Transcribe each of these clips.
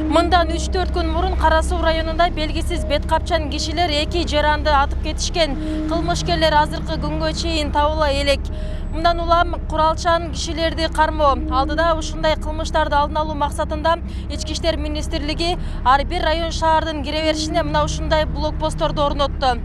Мындан 3-4 күн мурун Кара Суу районунда белгисиз бет капчан кишилер 2 жаранды атып кетишкен. Кылмышкерлер азыркы күнгө чейин табыла элек. Мындан улам куралчан кишилерди кармоо алдыда ушундай кылмыштарды алдын алуу максатында Ички иштер министрлиги ар бир район шаардын кире беришине мына ушундай блокпостторду орнотту.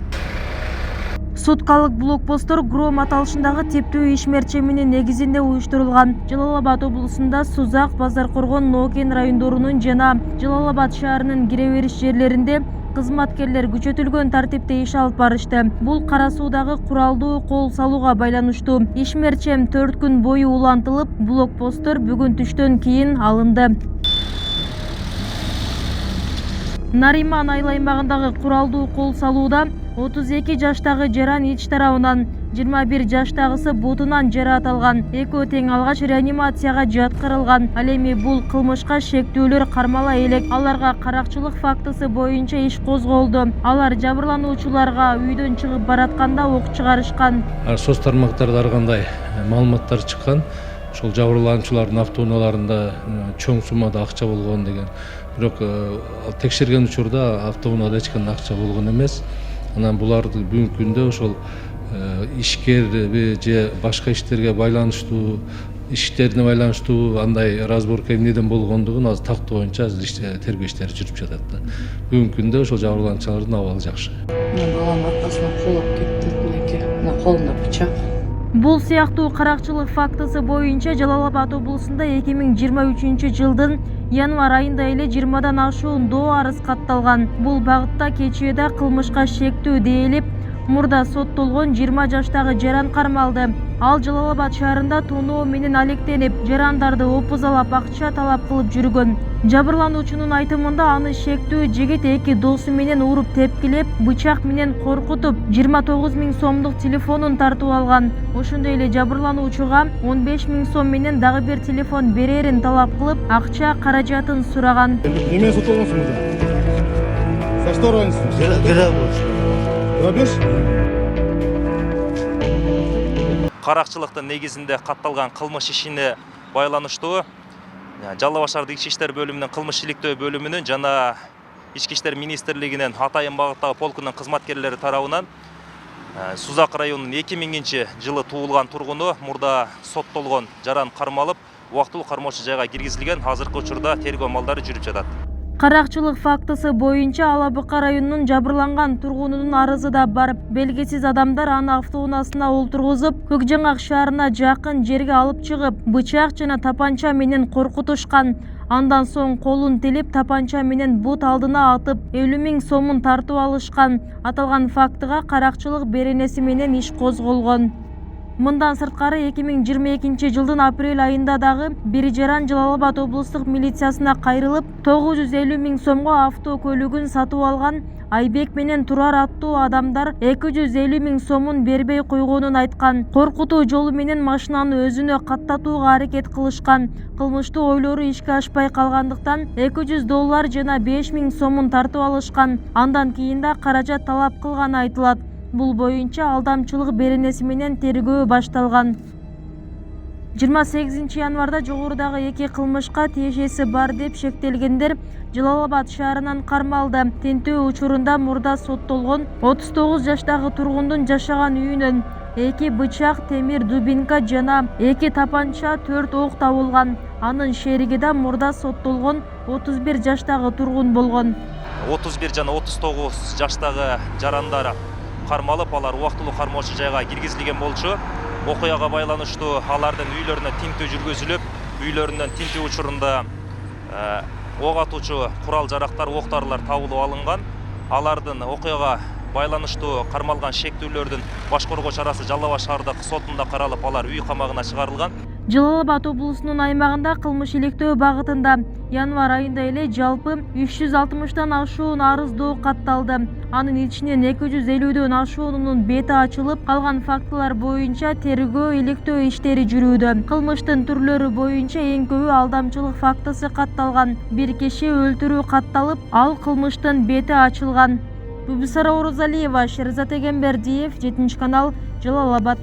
Суткалык блокпосттор Гром аталышындагы тептүү ишмерчеминин негизинде уюштурулган. Жалал-Абад облусунда Сузак, Базар-Коргон, Нокен райондорунун жана Жалал-Абад шаарынын кире бериш жерлеринде кызматкерлер күчөтүлгөн тартипте иш алып барышты. Бул Кара Суудагы куралдуу кол салууга байланыштуу. Ишмерчем 4 күн бою улантылып, блокпосттор бүгүн түштөн кийин алынды. Нариман айыл аймагындагы куралдуу кол салууда 32 жаштагы жаран ич тарабынан, 21 жаштагысы бутунан жараат алган. Экөө тең алгач реанимацияга жаткырылган. Ал эми бул кылмышка шектүүлөр кармала элек. Аларга каракчылык фактысы боюнча иш козголду. Алар жабырлануучуларга үйдөн чыгып баратканда ок чыгарышкан. Соц тармактарда ар кандай маалыматтар чыккан. Ошол жабырлануучулардын автоунааларында чоң суммада акча болгон деген. Бирок текшерген учурда автоунаада эч кандай акча болгон эмес. Анан буларды бүгүнкү күндө ошол ишкерби же башка иштерге байланыштуу иштерине байланыштуу андай разборка эмнеден болгондугун азыр тактоо боюнча азыр тергөө иштери жүрүп жатат да. Бүгүнкү күндө ошол жабырлануучулардын абалы жакшы. Балам аркасына кулап кетти, мынакей, мына колунда бычак. Бул сыяктуу каракчылык фактысы боюнча Жалал-Абад облусунда 2023 жылдын январь айында эле 20дан ашуун доо арыз катталган. Бул багытта кечээда кылмышка шектүү дээлип, мурда соттолгон 20 жаштагы жаран кармалды. Ал Жалал-Абад шаарында тоноо менен алектенип, жарандарды опузалап акча талап кылып жүргөн. Жабырлануучунун айтымында аны шектүү жигит 2 досу менен уруп тепкилеп, бычак менен коркутуп, 29 000 сомдук телефонун тартып алган. Ошондой эле жабырлануучуга 15 000 сом менен дагы бир телефон берерин талап кылып, акча каражатын сураган. Эмне соттолгонсуңуз? За что раньше? Грабеж? Каракчылыктын негизинде катталган кылмыш ишине байланыштуу Жалал-Абад шаардык ички иштер бөлүмүнүн кылмыш иликтөө бөлүмүнүн жана Ички иштер министрлигинин Атайын багыттагы полкунун кызматкерлери тарабынан Сузак районунун 2000 жылы туулган тургуну мурда соттолгон жаран кармалып, убактылуу кармоочу жайга киргизилген. Азыркы учурда тергөө амалдары жүрүп жатат. Каракчылык фактысы боюнча Алабыка районунун жабырланган тургунунун арызы да бар. Белгисиз адамдар аны автоунаасына олтургузуп, Көкжаңак шаарына жакын жерге алып чыгып, бычак жана тапанча менен коркутушкан. Андан соң колун телип, тапанча менен бут алдына атып, 50 000 сомун тартып алышкан. Аталган фактыга каракчылык беренеси менен иш козголгон. Мындан сырткары 2022 жылдын апрель айында дагы бир жаран Жалал-Абад облустук милициясына кайрылып, 950 000 сомго авто көлүгүн сатып алган Айбек менен Турар аттуу адамдар 250 000 сомун бербей койгонун айткан. Коркутуу жолу менен машинаны өзүнө каттатууга аракет кылышкан. Кылмыштуу ойлору ишке ашпай калгандыктан $200 жана 5 000 сомун тартып алышкан. Андан кийин да каражат талап кылганы айтылат. Бул боюнча алдамчылык беренеси менен тергөө башталган. 28 январда жогорудагы 2 кылмышка тиешеси бар деп шектелгендер Жалал-Абад шаарынан кармалды. Тинтөө учурунда мурда соттолгон 39 жаштагы тургундун жашаган үйүнөн 2 бычак, темир дубинка жана 2 тапанча, 4 ок табылган. Анын шериги да мурда соттолгон 31 жаштагы тургун болгон. 31 жана 39 жаштагы жарандар кармалып, алар убактылуу кармоочу жайга киргизилген болчу. Окуяга байланыштуу алардын үйлөрүнө тинтүү жүргүзүлүп, үйлөрүнөн тинтүү учурунда ок атуучу курал жарактар, октарлар табылып алынган. Алардын окуяга байланыштуу кармалган шектүүлөрдүн баш коргоо чарасы Жалал-Абад шаардык сотунда каралып, алар үй камагына чыгарылган. Жалал-Абад облусунун аймагында кылмыш иликтөө багытында январь айында эле жалпы 360тан ашуун арыз доо катталды. Анын ичинен 250дөн ашуунунун бети ачылып, калган фактылар боюнча тергөө иликтөө иштери жүрүүдө. Кылмыштын түрлөрү боюнча эң көбү алдамчылык фактысы катталган. Бир киши өлтүрүү катталып, ал кылмыштын бети ачылган. Бубисара Орозалиева, Шерзат Эгембердиев, 7 канал, Жалал-Абад.